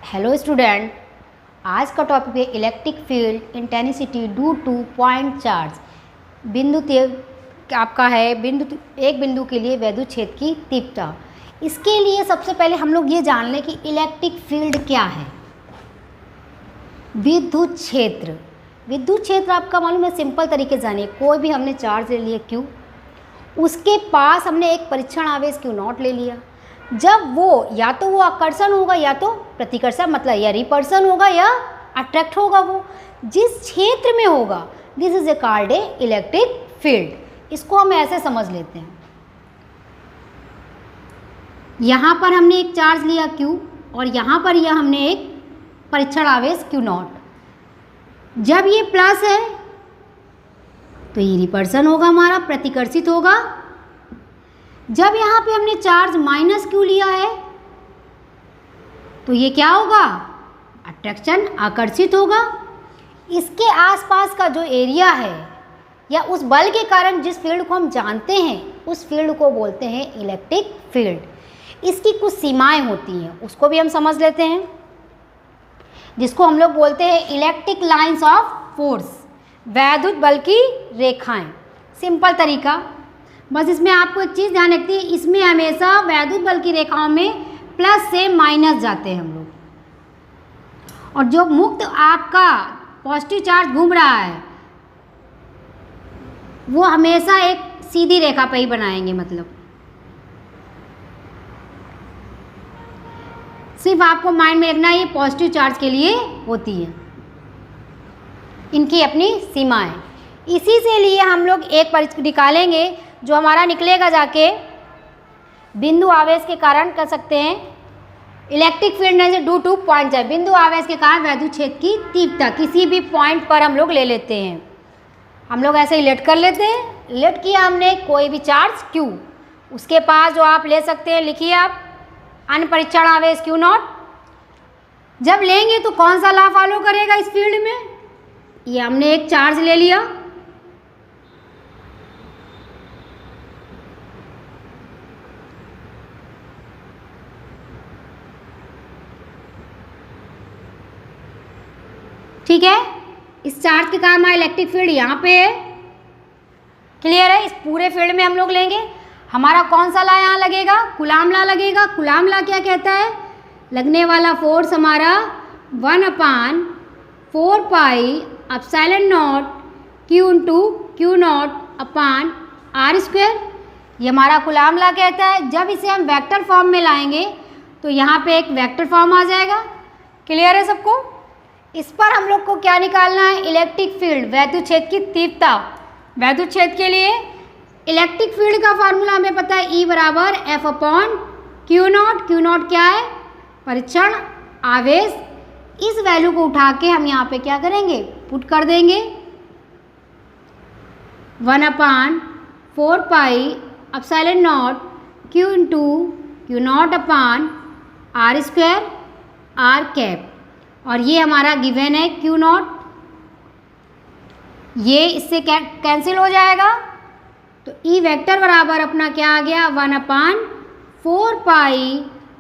Hello student, आज का topic है electric field intensity due two point charge. बिंदु आपका है एक बिंदु के लिए वैद्युत क्षेत्र की तीव्रता। इसके लिए सबसे पहले हम लोग ये जान लें कि इलेक्ट्रिक फील्ड क्या है। विद्युत क्षेत्र आपका मालूम है, सिंपल तरीके से जानिए। कोई भी हमने चार्ज ले लिया Q, उसके पास हमने एक परीक्षण आवेश Q0 ले लिया। जब वो या तो वो आकर्षण होगा या तो प्रतिकर्षण, मतलब या रिपल्सन होगा या अट्रैक्ट होगा, वो जिस क्षेत्र में होगा this is a called a electric field. इसको हम ऐसे समझ लेते हैं, यहाँ पर हमने एक चार्ज लिया Q और यहाँ पर यह हमने एक परीक्षण आवेश Q0। जब ये प्लस है तो ये रिपल्सन होगा, हमारा प्रतिकर्षित होगा। जब यहाँ पे हमने चार्ज माइनस Q लिया है तो ये क्या होगा, अट्रैक्शन, आकर्षित होगा। इसके आसपास का जो एरिया है या उस बल के कारण जिस फील्ड को हम जानते हैं उस फील्ड को बोलते हैं इलेक्ट्रिक फील्ड। इसकी कुछ सीमाएं होती हैं, उसको भी हम समझ लेते हैं, जिसको हम लोग बोलते हैं इलेक्ट्रिक लाइंस ऑफ फोर्स, वैद्युत बल की रेखाएं। सिंपल तरीका, बस इसमें आपको एक चीज़ ध्यान रखती है, इसमें हमेशा वैद्युत बल की रेखाओं में प्लस से माइनस जाते हैं हम लोग, और जो मुक्त आपका पॉजिटिव चार्ज घूम रहा है वो हमेशा एक सीधी रेखा पे ही बनाएंगे। मतलब सिर्फ आपको माइंड में रखना है, ये पॉजिटिव चार्ज के लिए होती है, इनकी अपनी सीमा है। इसी से लिए हम लोग एक परीक्षण निकालेंगे जो हमारा निकलेगा जाके बिंदु आवेश के कारण कर सकते हैं electric field due two point charge. बिंदु आवेश के कारण वैद्युत क्षेत्र की तीव्रता किसी भी पॉइंट पर हम लोग ले लेते हैं। हम लोग ऐसे ही लेट कर लेते हैं। लेट किया हमने कोई भी चार्ज Q, उसके पास जो आप ले सकते हैं, लिखिए आप अन्य परीक्षण आवेश Q0। जब लेंगे तो कौन सा लॉ फॉलो करेगा इस फील्ड में, ये हमने एक चार्ज ले लिया, ठीक है। इस चार्ज के कारण हमारा इलेक्ट्रिक फील्ड यहाँ पे है, क्लियर है। इस पूरे फील्ड में हम लोग लेंगे, हमारा कौन सा लॉ यहाँ लगेगा, कूलाम लॉ लगेगा। कूलाम लॉ क्या कहता है, लगने वाला फोर्स हमारा 1/4 pi epsilon not Q into Q0 upon R²। ये हमारा कूलाम लॉ कहता है। जब इसे हम वेक्टर फॉर्म में लाएंगे तो यहाँ पे एक वेक्टर फॉर्म आ जाएगा, क्लियर है सबको। इस पर हम लोग को क्या निकालना है, इलेक्ट्रिक फील्ड, वैद्युत क्षेत्र की तीव्रता। वैद्युत क्षेत्र के लिए इलेक्ट्रिक फील्ड का फार्मूला हमें पता है, E बराबर F/Q0। Q0 क्या है, परीक्षण आवेश। इस वैल्यू को उठा के हम यहाँ पे क्या करेंगे, पुट कर देंगे 1/4 pi epsilon not Q into Q0 upon R², R cap. और ये हमारा गिवन है Q0, ये इससे कैंसिल हो जाएगा। तो E वेक्टर बराबर अपना क्या आ गया, 1/4 pi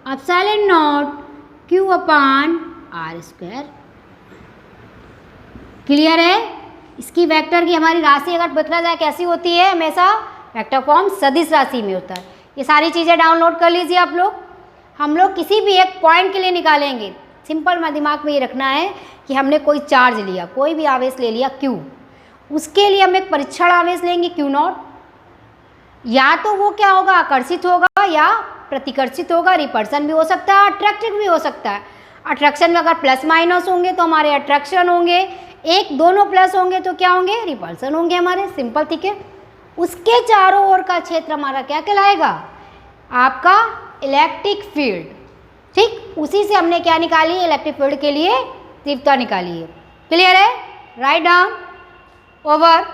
epsilon not Q upon R²। Clear है। इसकी वेक्टर की हमारी राशि अगर बदला जाए कैसी होती है, हमेशा वेक्टर फॉर्म सदिश राशि में होता है। ये सारी चीज़ें डाउनलोड कर लीजिए आप लोग। हम लोग किसी भी एक पॉइंट के लिए निकालेंगे, सिंपल में दिमाग में ये रखना है कि हमने कोई चार्ज लिया, कोई भी आवेश ले लिया Q, उसके लिए हम एक परीक्षण आवेश लेंगे Q0। या तो वो क्या होगा, आकर्षित होगा या प्रतिकर्षित होगा, रिपल्सन भी हो सकता है, अट्रैक्टिव भी हो सकता है। अट्रैक्शन में अगर प्लस माइनस होंगे तो हमारे अट्रैक्शन होंगे, एक दोनों प्लस होंगे तो क्या होंगे, रिपल्सन होंगे हमारे, सिंपल, ठीक है। उसके चारों ओर का क्षेत्र हमारा क्या कहलाएगा, आपका इलेक्ट्रिक फील्ड, ठीक। उसी से हमने क्या निकाली, इलेक्ट्रिक फील्ड के लिए तीव्रता निकाली है, क्लियर है। Write down, over.